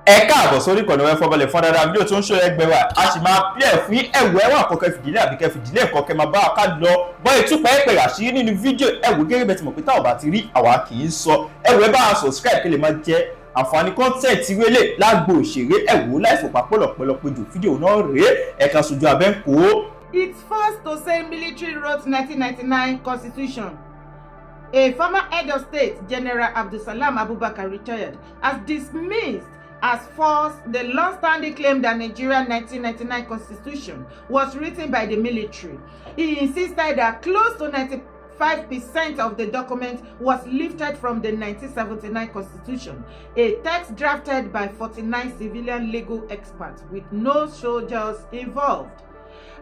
ẹ káàbọ̀ sórí ìkànnì wọn fọbalẹ̀ fún dáadáa fídíò tó ń ṣe ẹgbẹ́ wa a sì máa play fún ẹ̀wọ̀ ẹ̀wọ̀n àkọ́kọ́ fìdílé àbí kẹfìdílé ẹ̀kọ́ kẹ máa bá wa ká lọ bọ́ ìtúpẹ́ ẹ̀pẹ̀ àṣírí nínú fídíò ẹ̀wọ̀ gẹ́gẹ́ bẹ́ẹ̀ tí mo pé táwọn bá ti rí àwa kì í sọ ẹ̀wọ̀ ẹ bá wa subscribe kí lè máa jẹ àǹfààní content wele lágbo òṣèré ẹ̀wọ̀ láìfò papọ̀lọpọ̀lọ péjọ fídíò náà rèé ẹ̀ka sojú abẹ́ ń kó. It's first to say military wrote 1999 constitution. A former head of state, General Abdulsalami Abubakar, retired, has dismissed as false the long-standing claim that Nigeria's 1999 constitution was written by the military. He insisted that close to 95% of the document was lifted from the 1979 constitution, a text drafted by 49 civilian legal experts with no soldiers involved.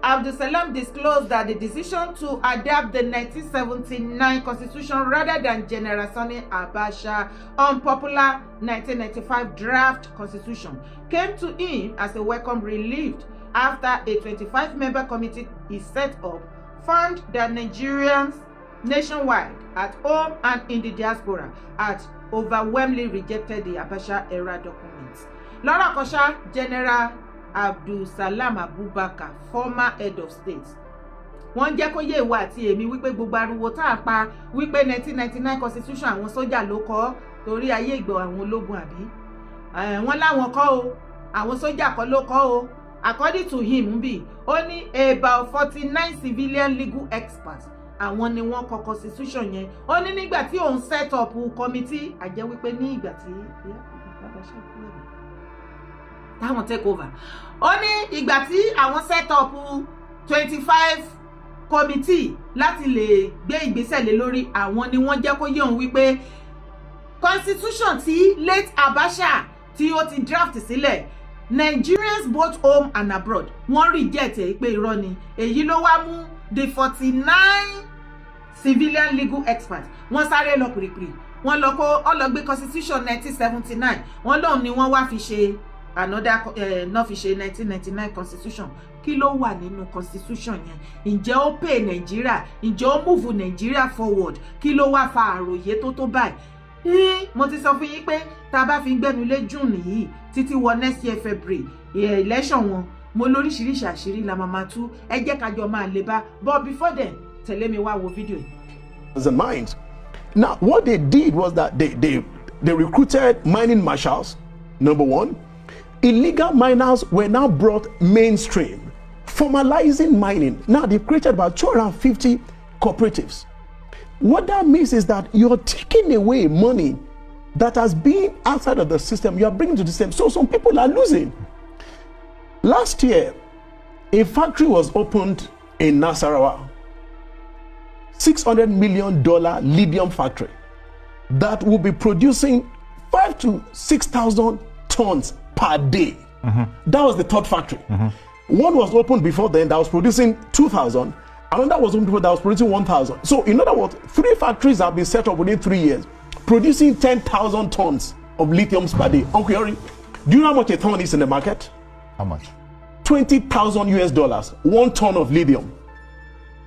Abdulsalam disclosed that the decision to adapt the 1979 constitution rather than General Sani Abacha's unpopular 1995 draft constitution came to him as a welcome relief after a 25-member committee is set up, found that Nigerians nationwide, at home and in the diaspora, had overwhelmingly rejected the Abacha-era documents. Laura Kosha, General Abdulsalami Abubakar, former head of state, wọ́n jẹ́ kó yé ìwà àti èmi wípé gbogbo ariwo tá a pa wípé 1999 constitution àwọn sójà ló kọ torí ayé ìgbà àwọn ológun àbí wọ́n láwọn kọ́ o àwọn sójà kọ́ ló kọ́ o. According to him bí ó ní about 49 civilian legal experts àwọn ni wọ́n kọ constitution yẹn. Ó ní nígbà tí òun set up committee àjẹ́ wípé ní ìgbà tí táwọn take over. Ó ní ìgbà tí àwọn set up 25 committee láti lè gbé ìgbésẹ̀ lé lórí àwọn ni wọ́n jẹ́ kó yé òun wípé constitution tí late Abacha tí ó ti draft sílẹ̀ Nigerians both home and abroad wọ́n reject ẹ̀ pé irọ́ ni. Èyí ló wá mú the 49 civilian legal experts wọ́n sáré lọ pìrìpìrì wọ́n lọ kó ọlọ́gbé constitution 1979 wọ́n lóun ni wọ́n wá fi ṣe another náà fi ṣe 1999 constitution. Kí ló wà nínú constitution yẹn? Ǹjẹ́ ó pay Nigeria? Ǹjẹ́ ó move Nigeria forward? Kí ló wá fa àròyé tó báyìí? Mo ti sọ fún yín pé tá a bá fi gbẹ́nu lé June yìí títí wọ next year February election wọn mo lóríṣiríṣi àṣírí la máa tú ẹ jẹ́ ká jọ máa lè bá but before then tẹ̀lé mi wá wo fídíò yìí. The mind. Now what they did was that they recruited mining marshals, number one. Illegal miners were now brought mainstream, formalizing mining. Now they've created about 250 cooperatives. What that means is that you're taking away money that has been outside of the system, you are bringing to the system. So some people are losing. Last year, a factory was opened in Nasarawa, $600 million lithium factory that will be producing 5,000 to 6,000 tons per day. That was the third factory. One was opened before then that was producing 2,000. Another was opened before that was producing 1,000. So in other words, 3 factories have been set up within 3 years, producing 10,000 tons of lithium per day. Uncle Yori, do you know how much a ton is in the market? How much? $20,000, 1 ton of lithium.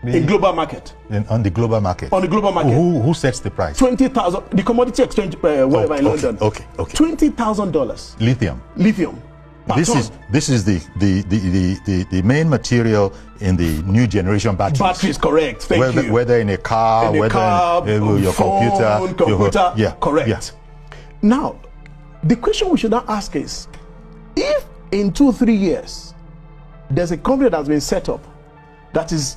In global market. On the global market. On the global market. Who sets the price? 20,000. The commodity exchange, whatever in London. Okay. $20,000. Lithium. This is the main material in the new generation batteries. Batteries, correct. Thank you. Whether in a car, in your phone, computer. Yeah, correct. Yeah. Now, the question we should now ask is, if in 2-3 years there's a company that's been set up that is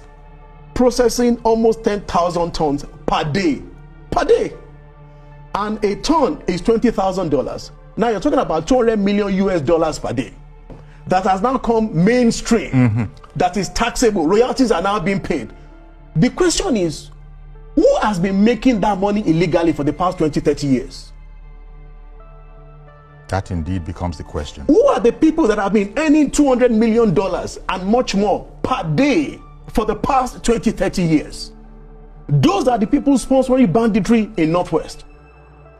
processing almost 10,000 tons per day, and a ton is $20,000. Now you're talking about $200 million per day. That has now come mainstream. That is taxable. Royalties are now being paid. The question is, who has been making that money illegally for the past 20-30 years? That indeed becomes the question. Who are the people that have been earning $200 million and much more per day for the past 20-30 years? Those are the people sponsoring banditry in Northwest.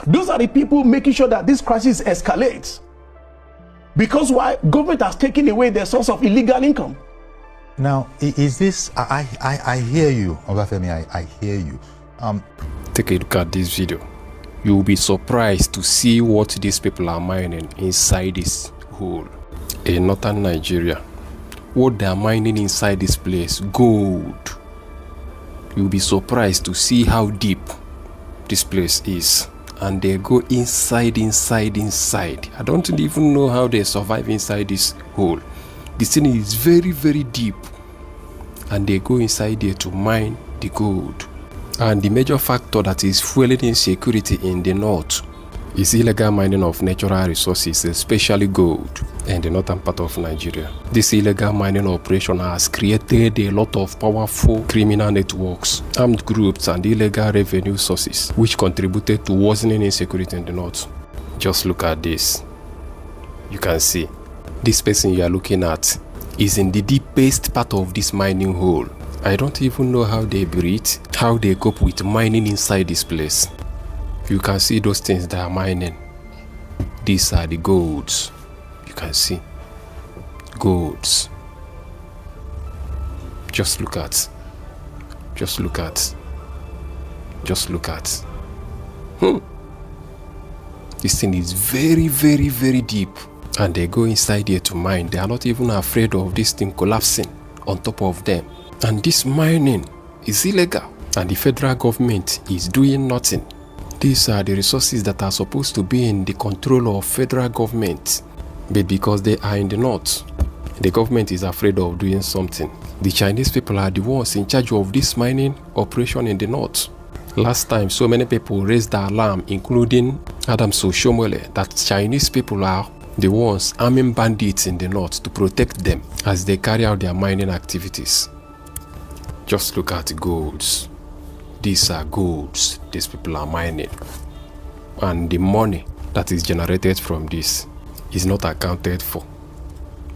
Those are the people making sure that this crisis escalates. Because why? Government has taken away their source of illegal income. Now, is this, I hear you, Obafemi, I hear you. Take a look at this video. You will be surprised to see what these people are mining inside this hole in northern Nigeria. What they are mining inside this place, gold. You will be surprised to see how deep this place is. And they go inside. I don't even know how they survive inside this hole. This thing is very, very deep. And they go inside there to mine the gold. And the major factor that is fueling insecurity in the north is illegal mining of natural resources, especially gold, in the northern part of Nigeria. This illegal mining operation has created a lot of powerful criminal networks, armed groups, and illegal revenue sources, which contributed to worsening insecurity in the north. Just look at this. You can see this person you are looking at is in the deepest part of this mining hole. I don't even know how they breathe, how they cope with mining inside this place. You can see those things that are mining. These are the golds. You can see golds. Just look at. This thing is very, very, very deep. And they go inside here to mine. They are not even afraid of this thing collapsing on top of them. And this mining is illegal. And the federal government is doing nothing. These are the resources that are supposed to be in the control of federal government. But because they are in the north, the government is afraid of doing something. The Chinese people are the ones in charge of this mining operation in the north. Last time, so many people raised the alarm, including Adams Oshomole, that Chinese people are the ones arming bandits in the north to protect them as they carry out their mining activities. Just look at the golds. These are golds these people are mining. And the money that is generated from this is not accounted for.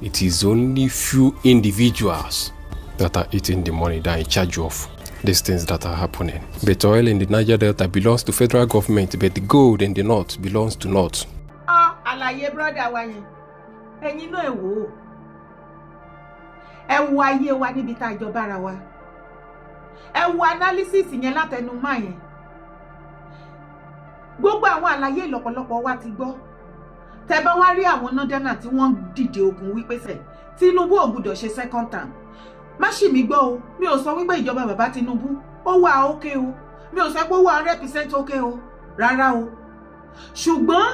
It is only few individuals that are eating the money that are in charge of these things that are happening. But oil in the Niger Delta belongs to federal government, but the gold in the north belongs to north. Àlàyé brother wa yẹn. Ẹ̀yin náà ẹ wò ó. Ẹ wo ayé wa níbi tá jọ bára wa. Ẹ wo analysis yẹn látẹnu máa yẹn. Gbogbo àwọn àlàyé lọ́pọ̀lọpọ̀ wa ti gbọ́. Tẹ́ bá wá rí àwọn nọ́dánà tí wọ́n dìde ogun wípé ṣé Tinubu ò gbọdọ̀ ṣe second term. Má ṣì mí gbọ́ o. Mi ò sọ wípé ìjọba bàbá Tinubu ó wà okay o. Mi ò sọ pé ó wà 100% okay o. Rárá o. Ṣùgbọ́n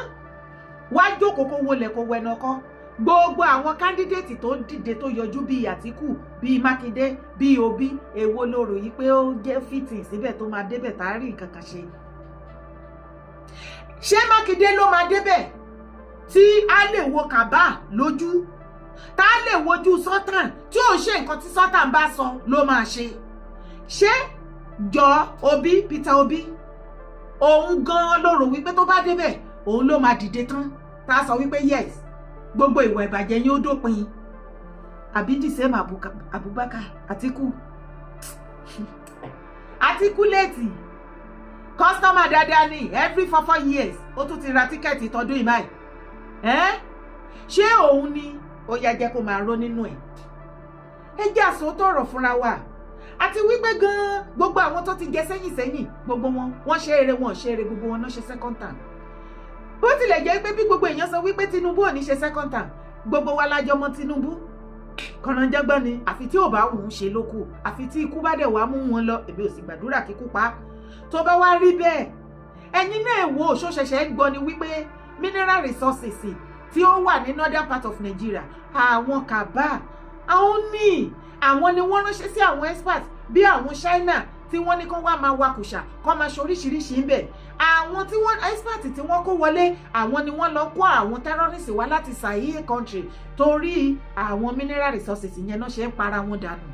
wá jókòó kó wọlé kó wẹnà kọ́. Gbogbo àwọn candidate tó dìde tó yọjú bíi Àtíkù, bíi Mákindé, bíi Obi, èwo ló rò yìí pé ó jẹ́ fitting síbẹ̀ tó máa débẹ̀ tá rí nǹkan kan ṣe. Ṣé Mákindé ló máa débẹ̀ tí a lè wo Kàbá lójú, tá lè wojú Sultan tí ó ṣe nǹkan tí Sultan bá sọ ló máa ṣe? Ṣé jọ Obi, Peter Obi, òun gan ló rò wípé tó bá débẹ̀ òun ló máa dìde tán tá sọ wípé yes gbogbo ìwà ìbàjẹ́ yín ó dópin? Àbí dìsẹ́mà Abubakar Àtíkù lẹ́tì customer dáadáa ní every 4 years ó tún ti ra tíkẹ́ẹ̀tì tọdún ìmáì. Ṣé òun ni ó yá jẹ́ kó máa ró nínú ẹ̀? Ẹ jẹ́ àsòótọ́ ọ̀rọ̀ fúnra wa. Àti wípé gan gbogbo àwọn tó ti jẹ sẹ́yìn gbogbo wọn ṣe eré gbogbo wọn náà ṣe second term. Bó tilẹ̀ jẹ́ pé bí gbogbo èèyàn sọ wípé Tinubu ò ní ṣe second term, gbogbo wa lájọ mọ̀ Tinubu. Kọ̀nàjọ́gbọ́n ni àfi tí ò bá wù ú ṣe lókù, àfi tí ikú bá dẹ̀ wá mú wọn lọ, èmi ò sì gbàdúrà kíkú pa. Tó bá wá rí bẹ́ẹ̀, ẹ̀yin náà wò ṣó ṣẹ̀ṣẹ̀ gbọ́ ni wípé mineral resources tí ó wà ní northern part of Nigeria, àwọn Kàbá, àwọn ni wọ́n ránṣẹ́ sí àwọn experts bí àwọn China tí wọ́n ní kán wá máa wakùsà kán máa ṣoríṣiríṣi ń bẹ̀. Àwọn tí wọ́n expert tí wọ́n kó wọlé, àwọn ni wọ́n lọ kó àwọn terrorists wá láti Sahel country torí àwọn mineral resources yẹn náà ṣe ń para wọn dànù.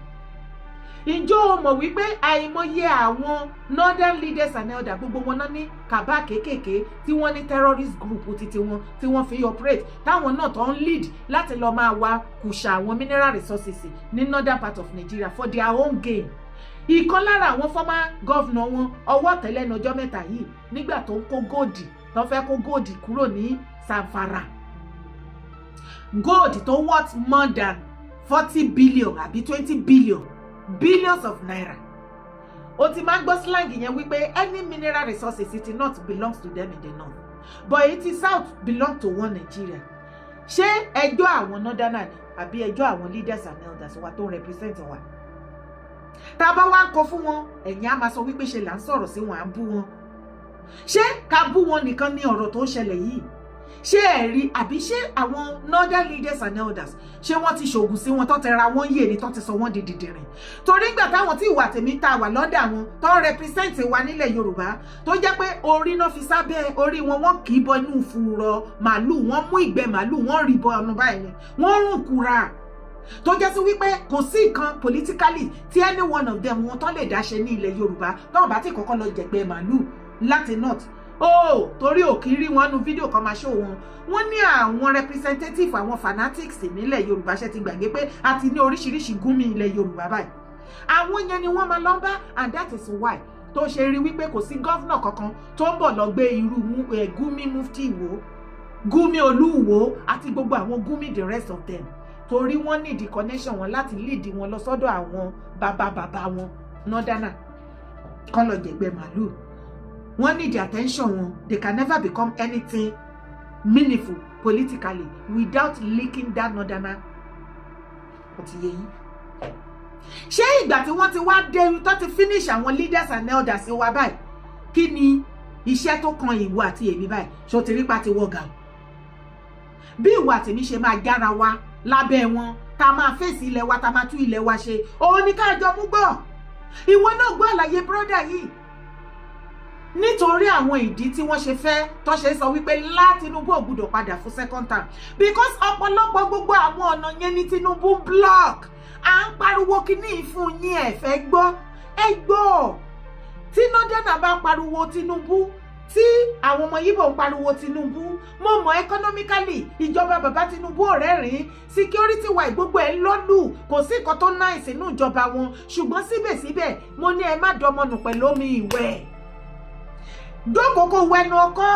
Ǹjọ́ o mọ̀ wípé àìmọye àwọn northern leaders and elders gbogbo wọn náà ní Kàbá kéékèèké tí wọ́n ní terrorist group títí wọn tí wọ́n fi operate táwọn náà tó ń lead láti lọ máa wá kùsà àwọn mineral resources ní northern part of Nigeria for their own gain. Ìkan lára àwọn former governor wọn ọwọ́ tẹ́lẹ̀ lọ́jọ́ mẹ́ta yìí nígbà tó ń kó góòdì tó fẹ́ kó góòdì kúrò ní Zamfara. Gold tó worth more than 40 billion àbí 20 billion billions of naira. ó ti máa ń gbọ́ slang yẹn wípé any mineral resources in the north belongs to them in the north but it is south belong to one Nigeria. Ṣé ẹjọ́ àwọn northerner ni àbí ẹjọ́ àwọn leaders and elders wa tó represent wa? Tá bá wá ń kọ fún wọn ẹ̀yin á máa sọ wípé ṣe là ń sọ̀rọ̀ sí wọn à ń bú wọn. Ṣé ká bú wọn nìkan ní ọ̀rọ̀ tó ń ṣẹlẹ̀ yìí? Ṣé ẹ̀rí àbí ṣé àwọn northern leaders and elders ṣé wọ́n ti ṣògùn sí wọn tó tẹra wọn yé ni tó ti sọ wọ́n di dìdìrìn? Torí ìgbà táwọn tí ìwà tèmi ta wà lọ́dà wọn tó represent wa nílẹ̀ Yorùbá tó jẹ́ pé orí náà fi sábẹ́ orí wọn wọ́n kì í bọ inú fùrọ̀ màálù wọ́n mú ìgbẹ́ màálù wọ́n rí bọ ọ̀nà báyìí ni wọ́n rùn kúra tó jẹ́ sí wípé kò sí nǹkan politically tí any one of them wọn tó lè dá ṣe ní ilẹ̀ Yorùbá tó bá ti kọ́kọ́ lọ jẹ̀gbẹ́ màálù láti north. Torí òkìrí wọn nu fídíò kan máa ṣó wọn ní àwọn representative àwọn fanatics nílẹ̀ Yorùbá ṣe ti gbàgbé pé a ti ní oríṣiríṣi Gumi ilẹ̀ Yorùbá báyìí. Àwọn yẹn ni wọ́n máa lọ bá and that is why tó ṣe rí wípé kò sí gọ́vnà kankan tó ń bọ̀ lọ gbé irú Gumi Mufti Ìwó, Gumi Olúwo àti gbogbo àwọn Gumi the rest of them torí wọ́n need the connection wọn láti lead wọn lọ sọ́dọ̀ àwọn bàbá wọn northerner kọ́ lọ jẹ̀gbẹ́ màálù. Wọ́n need the attention wọn. They can never become anything meaningful politically without linking that northerner. Ó ti yé yín. Ṣé ìgbà tí wọ́n ti wá dé tó ti finish àwọn leaders and elders wa báyìí kí ni iṣẹ́ tó kan ìwọ àti èmi báyìí ṣó ti rí pa ti wọ́gà o? Bí ìwọ àti mi ṣe máa jára wa lábẹ́ wọn tá máa fèsì ilẹ̀ wa tá máa tú ilẹ̀ wa ṣe òun ni ká jọ mú gbọ́. Ìwọ náà gbọ́ àlàyé brother yìí nítorí àwọn ìdí tí wọ́n ṣe fẹ́ tó ṣe sọ wípé Tinubu ò gbọ́dọ̀ padà fún second term because ọ̀pọ̀lọpọ̀ gbogbo àwọn ọ̀nà yẹn ní Tinubu block. À ń pariwo kíní fún yín ẹ fẹ́ gbọ́ ẹ gbọ́. Tí northerner bá pariwo Tinubu tí àwọn ọmọ Yíbò ń pariwo Tinubu mo mọ̀ economically ìjọba bàbá Tinubu ọ̀rẹ́rìn security wise gbogbo ẹ̀ lọ́lù kò sí nǹkan tó nice nínú ìjọba wọn ṣùgbọ́n síbẹ̀síbẹ̀ mo ní ẹ má dọmọnù pẹ̀lú omi ìwẹ̀. Dókòkò wẹnu ọkọ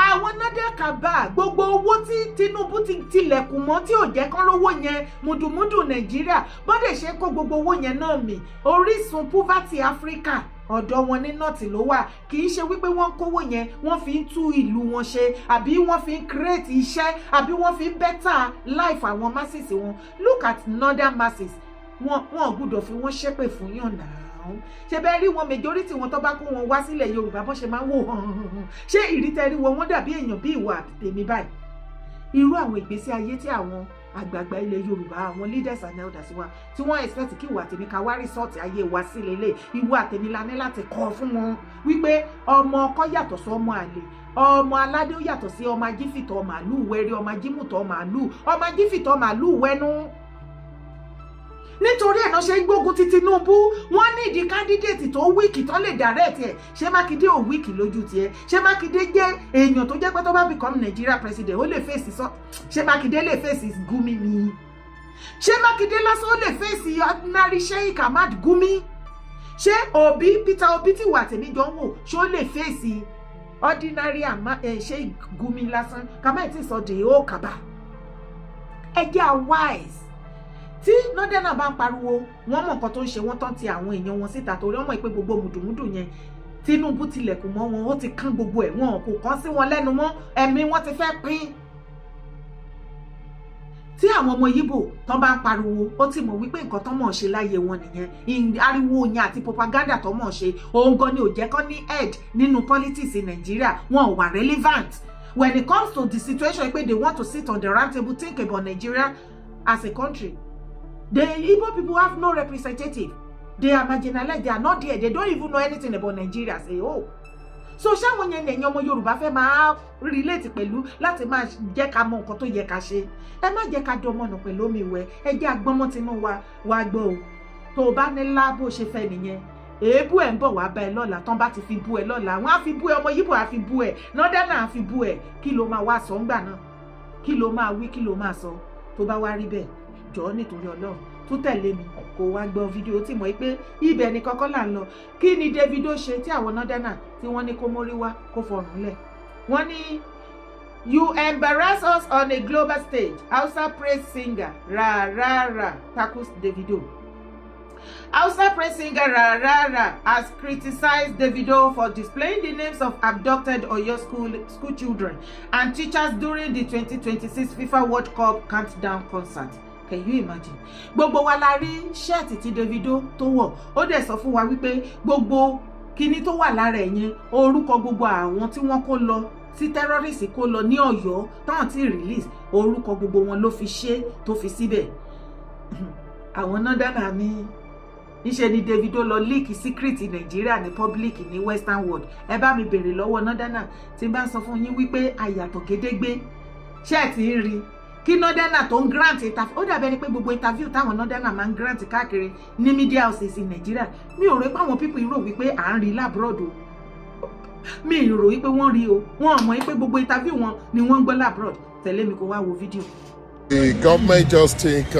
àwọn nádàkàbà gbogbo owó tí Tinubu ti tilẹ̀kùn mọ́ tí ò jẹ́ kán rówó yẹn mùdùmùdù Nàìjíríà bọ́dẹ̀ ṣe kó gbogbo owó yẹn náà mì orísun poverty Africa ọ̀dọ̀ wọn ní north ló wà kì í ṣe wípé wọ́n kówó yẹn wọ́n fi ń tú ìlú wọn ṣe àbí wọ́n fi ń create iṣẹ́ àbí wọ́n fi ń better life àwọn masses wọn. Look at northern masses wọn gbọ́dọ̀ fi wọ́n ṣépè fún yàn náà. Ṣé bẹ́ẹ̀ rí wọn majority wọn tó bá kó wọn wá sílẹ̀ Yorùbá bọ́n ṣe máa ń wò hàn ṣé ìrítẹ́rí wọn dàbí èèyàn bí ìwà tèmi báyìí. Irú àwọn ìgbésí ayé tí àwọn àgbààgbà ilẹ̀ Yorùbá àwọn leaders and elders wa tí wọ́n expect kí ìwà tèmi ká wá resort ayé wa sí lélẹ̀ ìwà tèmi la ní láti kọ́ fún wọn wípé ọmọ ọkọ yàtọ̀ sí ọmọ àlè ọmọ aládé ó yàtọ̀ sí ọmọ ajífìtọ̀ màálù wẹ́rí ọmọ ajímùtọ̀ màálù ọmọ ajífìtọ̀ màálù wẹ́nu. Nítorí ẹ̀nà ṣe ń gbógun ti Tinubu wọ́n ní ìdí candidate tó wíìkì tó lè direct ẹ̀ ṣé Mákindé ò wíìkì lójú tiẹ̀ ṣé Mákindé jẹ́ èèyàn tó jẹ́ pé tó bá become Nigeria president ó lè fèsì ṣé Mákindé lè fèsì Gumi ni ṣé Mákindé lásán ó lè fèsì ordinary Sheikh Ahmad Gumi ṣé Peter Obi tí wà tèmi jọ ń wò ṣé ó lè fèsì ordinary Sheikh Gumi lásán kàmá ẹ̀ tí sọ de ó kàbà ẹ jẹ́ wise. Tí northerner bá ń pariwo wọ́n mọ̀ nǹkan tó ń ṣe wọ́n tán ti àwọn èèyàn wọn síta torí wọ́n mọ̀ pé gbogbo mùdùmùdù yẹn Tinubu tilẹ̀kùn mọ́ wọn ó ti kán gbogbo ẹ̀ wọn kò kàn sí wọn lẹ́nu mọ́ ẹ̀mí wọn ti fẹ́ pín. Tí àwọn ọmọ Yíbò tán bá ń pariwo ó ti mọ̀ wípé nǹkan tán mọ̀ ṣe láyé wọn nìyẹn ariwo yẹn àti propaganda tán mọ̀ ṣe òun gan ni ò jẹ́ kán ní head nínú politics in Nigeria wọn ò wà relevant when it comes to the situation pé they want to sit on the round table think about Nigeria as a country. The Igbo people have no representative. They are marginalized. They are not there. They don't even know anything about Nigeria as a whole. So ṣáwọn yẹn lẹ́yìn ọmọ Yorùbá fẹ́ máa relate pẹ̀lú láti máa jẹ́ ká mọ nǹkan tó yẹ ká ṣe. Ẹ má jẹ́ ká dọmọnù pẹ̀lú omi ìwẹ̀. Ẹ jẹ́ agbọ́mọ́ tinú wa gbọ́ o. Tó o bá ní lá bó ṣe fẹ́ nìyẹn. Èébú ẹ̀ ń bọ̀ wá bá ẹ lọ́la tán bá ti fi bú ẹ lọ́la. Wọ́n á fi bú ẹ ọmọ Yíbò á fi bú ẹ. Northerner á fi bú ẹ. Kí ló máa wá sọ ńgbà náà? Kí ló máa wí? Kí ló máa sọ? Tó bá wá rí bẹ́ẹ̀ jọ̀ọ́ nítorí Ọlọ́run tó tẹ̀lé mi kó wá gbọ́ fídíò tí mọ̀ pé ibẹ̀ ni kọ́kọ́ là ń lọ. Kí ni Davido ṣe tí àwọn northerner tí wọ́n ní kó mórí wá kó fọrùn lẹ̀? Wọ́n ní you embarrass us on a global stage. Hausa praise singer ra tackles Davido. Hausa praise singer Rara has criticized Davido for displaying the names of abducted Oyo school children and teachers during the 2026 FIFA World Cup countdown concert. Can you imagine? Gbogbo wa la rí shirt tí Davido tó wọ̀. Ó dẹ̀ sọ fún wa wípé gbogbo kíní tó wà lára ẹ̀yẹn orúkọ gbogbo àwọn tí wọ́n kó lọ tí terrorist kó lọ ní Ọ̀yọ́ tán tí release orúkọ gbogbo wọn ló fi ṣe tó fi síbẹ̀. Àwọn náà dáná ní níṣẹ́ ni Davido lọ leak secret Nigeria ní public ní Western world. Ẹ bá mi bèrè lọ́wọ́ Nọ́dánà tí n bá sọ fún yín wípé àyàtọ̀ gédégbé ṣé ẹ ti ń rí kí Nọ́dánà tó ń grant interview. Ó dàbí ẹni pé gbogbo interview táwọn Nọ́dánà máa ń grant káàkiri ní media houses in Nigeria mi ò rò pé àwọn people rò wípé à ń rí labroad o. Mi ò rò wípé wọ́n rí o. Wọ́n mọ̀ wípé gbogbo interview wọn ni wọ́n ń gbọ́ labroad. Tẹ̀lé mi kó wá wo fídíò. The government just think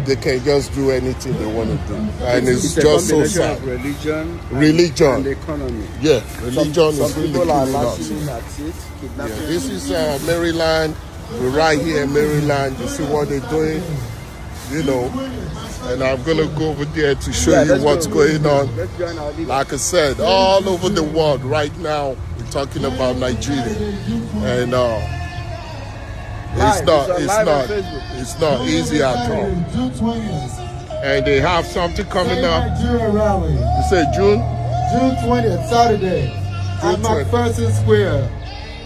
they can just do anything they want to do, and it's just so sad. Religion and the economy. Yeah, religion is really people are killing us. laughing at it, kidnapping. Yeah, this is Maryland. We're right here in Maryland. You see what they're doing, you know. And I'm gonna go over there to show you what's going on. Like I said, all over the world right now, we're talking about Nigeria, and it's not easy at all. And they have something coming up. You say June 20th, Saturday, at McPherson Square.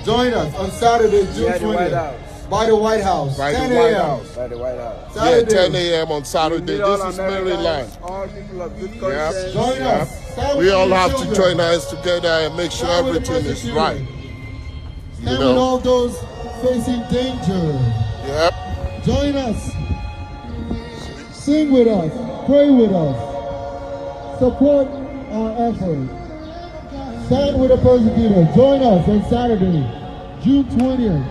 Join us on Saturday, June 20th. By the White House. By the White House. Yeah, 10 a.m. on Saturday. This is Maryland. All people of good conscience. Join us. We all have to join hands together and make sure everything is right. You And with know. all those facing danger. Yep. Join us. Sing with us. Pray with us. Support our effort. Stand with the persecutor. Join us on Saturday, June 20th.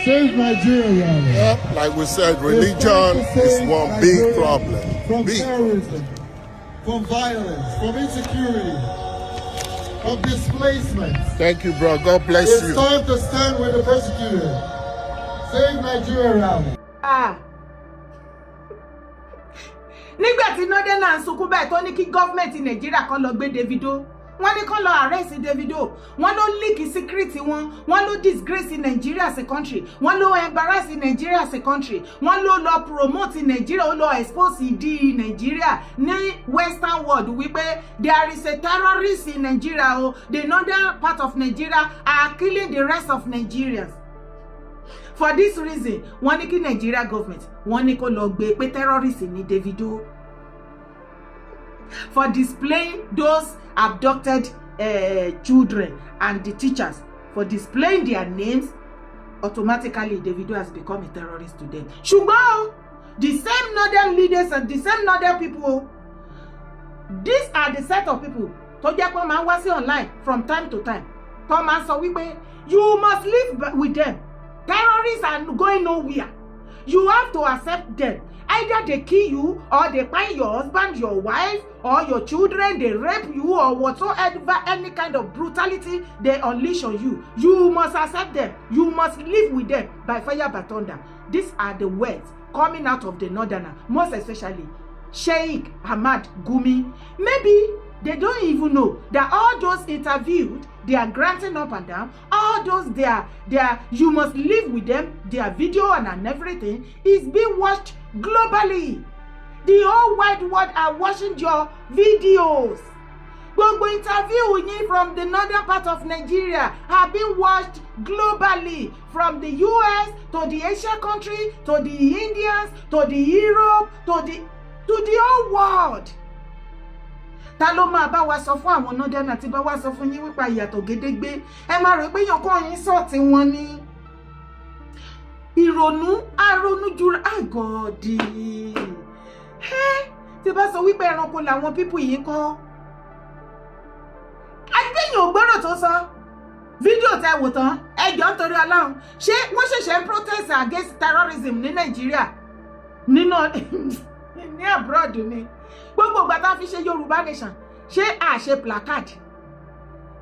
Save Nigeria. Yep. Like we said, religion is one big problem. From Big. terrorism, from violence, from insecurity, from displacement. Thank you, bro. God bless It's you. time to stand with the persecutor. Save Nigeria rally. Nígbà tí Nọ́dánà ń sunkún bẹ́ẹ̀ tó ní kí gọ́ọ̀mẹ̀ntì Nàìjíríà kan lọ gbé Davido, wọ́n ní kán lọ arrest Davido, wọ́n ló leak secret wọn, wọ́n ló disgrace Nigeria as a country, wọ́n ló embarrass Nigeria as a country, wọ́n ló lọ promote Nigeria, ó lọ expose ìdí Nigeria ní Western world wípé there is a terrorist in Nigeria o, the northern part of Nigeria are killing the rest of Nigerians. For this reason, wọ́n ní kí Nigeria government, wọ́n ní kó lọ gbé pé terrorist ní Davido. For displaying those abducted children and the teachers, for displaying their names, automatically Davido has become a terrorist to them. Ṣùgbọ́n the same northern leaders and the same northern people, these are the set of people tó jẹ́ pé máa ń wá sí online from time to time. Tó máa ń sọ wípé you must live with them. Terrorists are going nowhere. You have to accept them. Either they kill you, or they find your husband, your wife, or your children, they rape you, or whatsoever, any kind of brutality they unleash on you. You must accept them. You must live with them by fire, by thunder. These are the words coming out of the northerner, most especially Sheikh, Ahmad, Gumi. Maybe they don't even know that all those interviewed, they are granting up and down, all those they are you must live with them, their video and everything is being watched globally. The whole wide world are watching your videos. Gbogbo interview yín from the northern part of Nigeria have been watched globally, from the US to the Asia country to the Indians to the Europe to the whole world. Ta ló máa bá wa sọ fún àwọn Northern àti bá wa sọ fún yín wípé ìyàtọ̀ gédégbé ẹ máa rò pé yàn kọ́ yín sọ̀tì wọn ni. Ìrònú aronú jura àgọ́dì. Tí bá sọ wípé ẹranko làwọn pípù yìí kọ́. Adéyìn ògbọ́rọ̀ tó sọ. Fídíò tẹ wò tán, ẹjọ́ nítorí Ọlọ́run. Ṣé wọ́n ṣẹ̀ṣẹ̀ ń protest against terrorism ní Nàìjíríà? Ní abroad ni. Gbogbo ìgbà tá fi ṣe Yorùbá nation, ṣé a ṣe placard?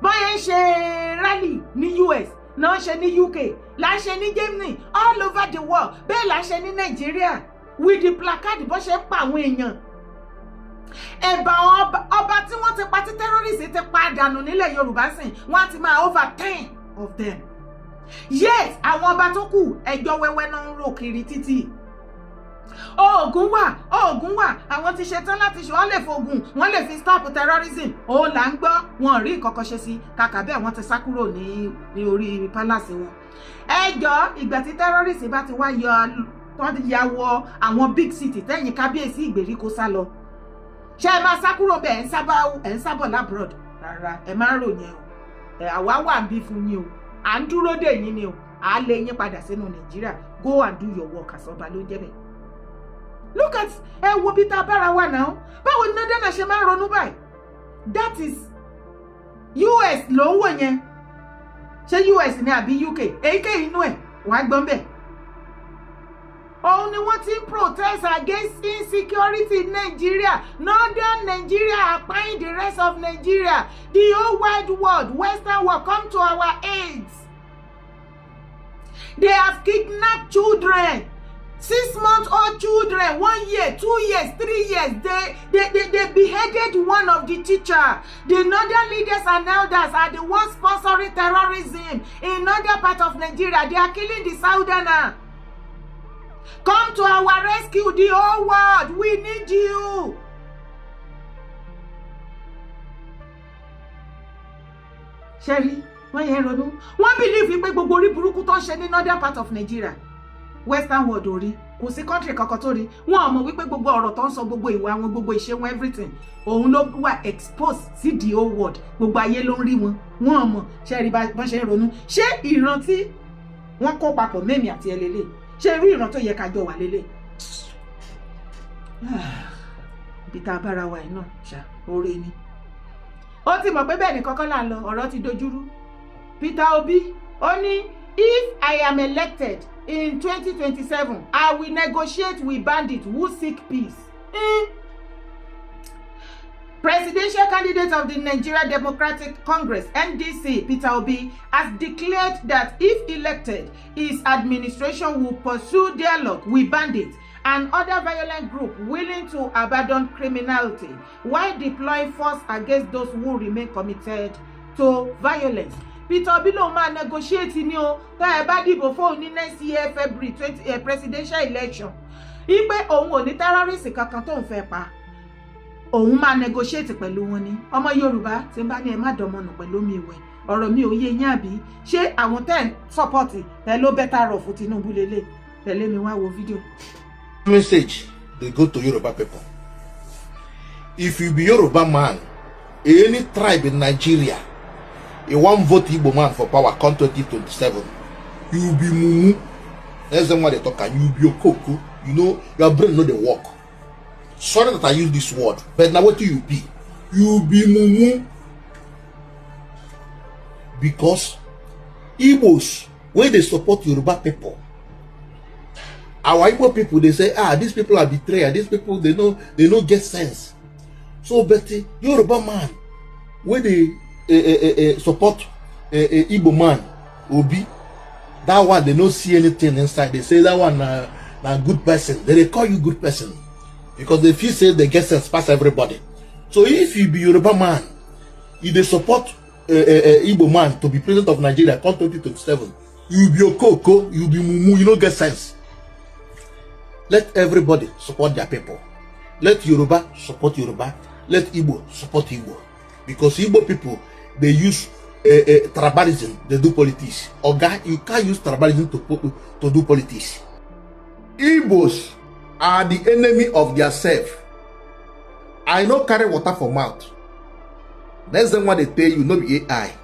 Bóyá ń ṣe rally ní US, náà ń ṣe ní UK, là ń ṣe ní Germany, all over the world, bẹ́ẹ̀ là ń ṣe ní Nàìjíríà. with the placard bó ṣe pa àwọn èèyàn. Ẹ̀bà ọba tí wọ́n ti pa tí terrorists ti pa dànù nílẹ̀ Yorùbá sìn, wọ́n ti máa over 10 of them. Yes, àwọn ọba tó kù ẹjọ́ wẹ́wẹ́ náà ń rò kiri títì. Ogun wà, àwọn ti ṣetán láti ṣe, wọ́n lè fogun, wọ́n lè fi stop terrorism. Ó là ń gbọ́, wọn rí ìkọ̀kọ̀ ṣe sí, kàkà bẹ́ẹ̀ wọ́n ti sá kúrò ní orí palace wọn. Ẹjọ́ ìgbà tí terrorist bá ti wá ya wọ àwọn big city tẹ́yìn kábíyèsí ìgbèríko sá lọ. Ṣé ẹ máa sá kúrò bẹ́ẹ̀ ẹ̀ ń sábọ̀ labroad? Rárá, ẹ máa ń rò yẹn o. Àwa wà ń bí fún yín o. À ń dúró dè yín ni o. À lè yín padà sínú Nàìjíríà. Go and do your work àsọba ló jẹ́ bẹ́ẹ̀. Look at ẹ wo bí tá bára wà náà. Báwo ni Nọ́dẹ́nà ṣe máa ń ronú báyìí? That is US ló ń wò yẹn. Ṣé US ni àbí UK? Èyíkéyìí inú ẹ̀ wàá gbọ́n bẹ́ẹ̀. Òun ni wọ́n ti ń protest against insecurity in Nigeria. Northern Nigeria are buying the rest of Nigeria. The whole wide world, Western world, come to our aid. They have kidnapped children. 6-month-old children, 1 year, 2 years, 3 years. They beheaded one of the teacher. The northern leaders and elders are the ones sponsoring terrorism in other part of Nigeria. They are killing the Southerners. Come to our rescue, the whole world. We need you. Sherry, wọ́n yẹn ronú. Wọ́n believe pé gbogbo orí burúkú tó ń ṣe ní northern part of Nigeria. Western world orí kò sí country kankan tó rí. Wọ́n mọ̀ wípé gbogbo ọ̀rọ̀ tó ń sọ, gbogbo ìwà wọn, gbogbo ìṣe wọn, everything òun ló wà exposed sí the whole world. Gbogbo ayé ló ń rí wọn. Wọ́n mọ̀ Sherry bá ṣe ń ronú. Ṣé ìran tí wọ́n kó papọ̀ mẹ́mí àti ẹlẹ́lẹ́? Ṣé irú ìran tó yẹ ká jọ wà lélẹ̀? Bí tá bára wa iná ṣá oore ni. Ó ti mọ̀ pé bẹ́ẹ̀ ni kankan là ń lọ, ọ̀rọ̀ ti dojúrú. Peter Obi ó ní if I am elected in 2027, I will negotiate with bandits who seek peace. Presidential candidate of the Nigeria Democratic Congress, NDC, Peter Obi, has declared that if elected, his administration will pursue dialogue with bandits and other violent groups willing to abandon criminality while deploying force against those who remain committed to violence. Peter Obi ló máa negotiate ní o tá ẹ bá dìbò fún ní next year February 20 presidential election. Ipe òun ò ní terrorist kankan tó ń fẹ́ pa. Òun máa negotiate pẹ̀lú wọn ni. Ọmọ Yorùbá tí ń bá ní ẹ má dọmọnù pẹ̀lú mi ìwẹ̀. Ọ̀rọ̀ mi ò yé yín àbí? Ṣé àwọn tẹ́ support tẹ ló better off fún Tinubu lélẹ̀? Tẹ̀lé mi wá wo fídíò. Message they go to Yoruba people. If you be Yoruba man, any tribe in Nigeria, you want vote Igbo man for power come 2027, you be mumu. That's what they talk. You be okoko. You know your brain know the work. Sorry that I use this word, but now what do you be? You be mumu. Because Igbos, when they support Yoruba people, our Igbo people, they say, these people are betrayers. These people, they don't get sense. So, Betty, Yoruba man, when they support Igbo man, Obi, that one, they don't see anything inside. They say that one a good person. They call you good person. Because if you say they get sense past everybody. So if you be Yoruba man, if they support Igbo man to be president of Nigeria, come 2027, you be Okoko, you be Mumu, you don't get sense. Let everybody support their people. Let Yoruba support Yoruba. Let Igbo support Igbo. Because Igbo people, they use tribalism, they do politics. Oga, you can't use tribalism to do politics. Igbos are the enemy of their self. I no carry water for mouth. That's the one they tell you, no be AI.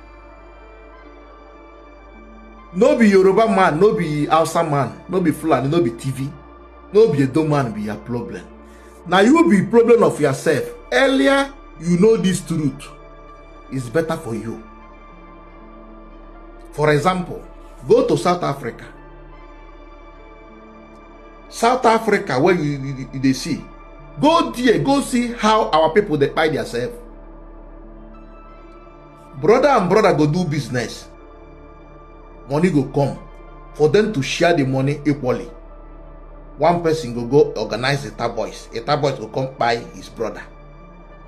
No be Yoruba man, no be Hausa man, no be Fulani, no be TV. No be a dumb man be your problem. Now you be problem of yourself. Earlier, you know this truth. It's better for you. For example, go to South Africa. South Africa, where they see. Go there, go see how our people they buy themselves. Brother and brother go do business. Money go come. For them to share the money equally. one person go organize the Ita boys go come buy his brother.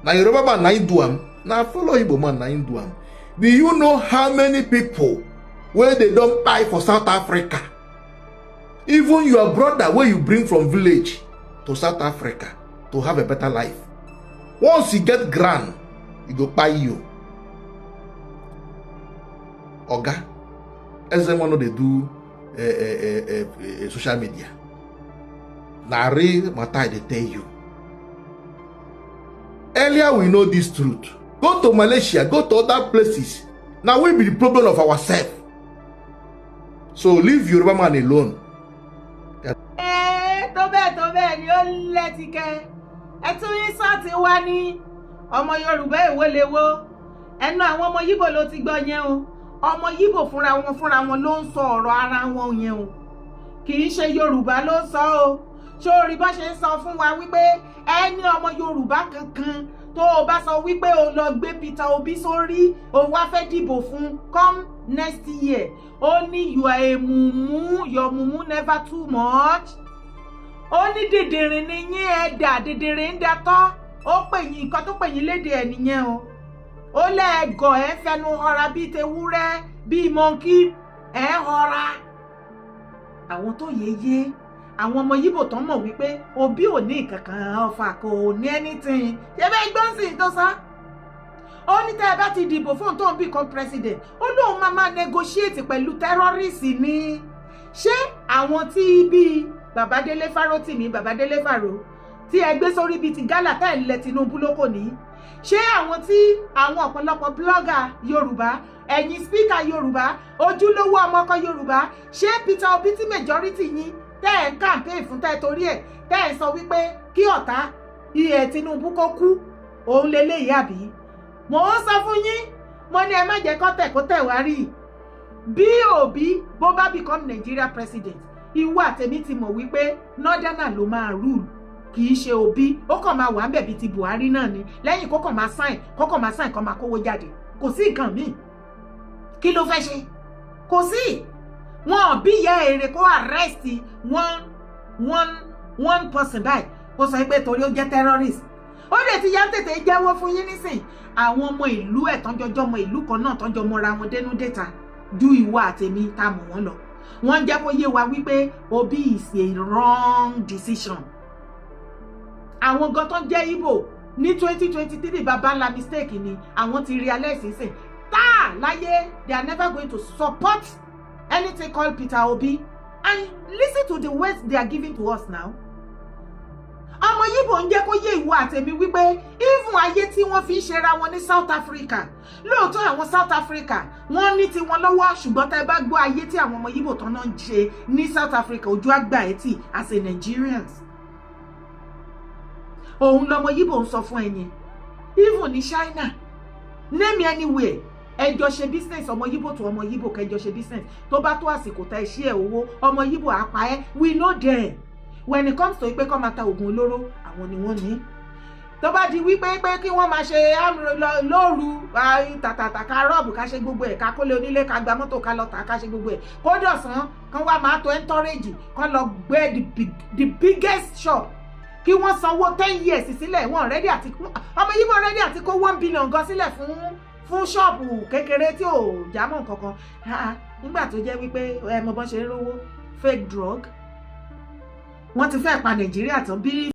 Now Yoruba man na do am, now follow Igbo man na do am. Do you know how many people where they don't buy for South Africa? Even your brother where you bring from village to South Africa to have a better life. Once you get grand, he go buy you. Oga, as them one they do social media. Na real matter they tell you. Earlier we know this truth. Go to Malaysia, go to other places. Now we be the problem of ourselves. So leave Yoruba man alone. Tó bẹ́ẹ̀ ni ó lẹ́tìkẹ́. Ẹ tún yín sọ́ọ̀tì wá ní ọmọ Yorùbá èwo léwo. Ẹnu àwọn ọmọ Yíbò ló ti gbọ́ yẹn o. Ọmọ Yíbò fúnra wọn ló ń sọ ọ̀rọ̀ ara wọn yẹn o. Kì í ṣe Yorùbá ló sọ o. Ṣé orí bá ṣe ń sọ fún wa wípé ẹni ọmọ Yorùbá kankan tó o bá sọ wípé o lọ gbé Peter Obi sórí o wá fẹ́ dìbò fún come next year. Ó ní you are a mumu, your mumu never too much. Ó ní dìdìrín ni yín ẹ̀dà dìdìrín ń datọ́. Ó pè yín nǹkan tó pè yín lédè ẹ̀ nìyẹn o. Ó lẹ́ẹ̀gọ̀ ẹ̀ fẹnu họra bíi tewúrẹ́ bíi mọ́ńkì ẹ̀ họra. Àwọn tó yeye àwọn ọmọ Yíbò tán mọ̀ wípé Obi ò ní kankan ọ̀fà kò ní anything. Ṣé bẹ́ẹ̀ gbọ́n sì tó sá? Ó ní tẹ́ ẹ bá ti dìbò fún tóun become president. Ó lóun máa negotiate pẹ̀lú terrorist ni. Ṣé àwọn tí bíi Babadele Farotimi, Babadele Faro tí ẹ gbé sórí bíi ti Gala tá ilẹ̀ Tinubu lóko ní? Ṣé àwọn tí àwọn ọ̀pọ̀lọpọ̀ blogger Yorùbá, ẹ̀yin speaker Yorùbá, ojúlówó ọmọkọ Yorùbá, ṣé Peter Obi tí majority yín tẹ́ ẹ̀ campaign fún tẹ́ torí ẹ̀ tẹ́ ẹ̀ sọ wípé kí ọ̀tá iye Tinubu kó kú òun leléyìí àbí? Mo ń sọ fún yín, mo ní ẹ má jẹ́ kó tẹ̀ wá rí. Bí Obi bó bá become Nigeria president, ìwọ àtẹ̀mí ti mọ̀ wípé Northerner ló máa rule, kì í ṣe Obi. Ó kàn máa wà ń bẹ̀ bí ti Buhari náà ni, lẹ́yìn kó kàn máa sign kó máa kówó jáde. Kò sí nǹkan míì. Kí ló fẹ́ ṣe? Kò sí. Wọ́n bí ìyá èrè kó arrest one person báyìí kó sọ pé torí ó jẹ́ terrorist. Ó lè ti yá tètè jẹ́wọ́ fún yín nísìn. Àwọn ọmọ ìlú ẹ̀ tọ́jọ́jọ́ ọmọ ìlú kan náà tọ́jọ́ mọ́ra wọn dénú déta ju ìwọ àtẹ̀mí tá mọ̀ wọ́n lọ. Wọ́n jẹ́ kó yé wa wípé Obi is a wrong decision. Àwọn gan tó jẹ́ Igbo ní 2023 baba ńlá mistake ni àwọn ti realize sìn. Láyé they are never going to support anything called Peter Obi. And listen to the words they are giving to us now. Ọmọ Yíbò ń jẹ́ kó yé ìwọ àtẹ̀mí wípé even ayé tí wọ́n fi ń ṣera wọn ní South Africa. Lóòótọ́ àwọn South Africa wọ́n ní tiwọn lọ́wọ́ ṣùgbọ́n tá ẹ bá gbọ́ ayé tí àwọn ọmọ Yíbò tán náà ń ṣe ní South Africa ojú àgbà ẹtì as a Nigerians. Òun lọmọ Yíbò ń sọ fún ẹ̀yin. Even ní China, name anywhere. Ẹjọ́ ṣe business ọmọ Yíbò tó ọmọ Yíbò kẹjọ ṣe business tó bá tó àsìkò tá iṣẹ́ owó ọmọ Yíbò àpá ẹ we know them. When it comes to pé kọ́ máa ta oògùn olóró àwọn ni wọ́n ní. Tó bá di wípé kí wọ́n máa ṣe lóru tàtàtà ká rọ́ọ̀bù ká ṣe gbogbo ẹ̀ ká kólé onílé ká gba mọ́tò ká lọ tà ká ṣe gbogbo ẹ̀ kó dọ̀sán kán wá máa tó entourage kán lọ gbé the biggest shop kí wọ́n sanwó 10 years sílẹ̀ wọ́n ready àti ọmọ Yíbò ready àti kó 1 billion gan sílẹ̀ fún ṣọ́ọ̀bù kékeré tí ò jámọ́ kankan nígbà tó jẹ́ wípé ẹmọ bọ́n ṣe ń rówó fake drug wọ́n ti fẹ́ pa Nàìjíríà tán bí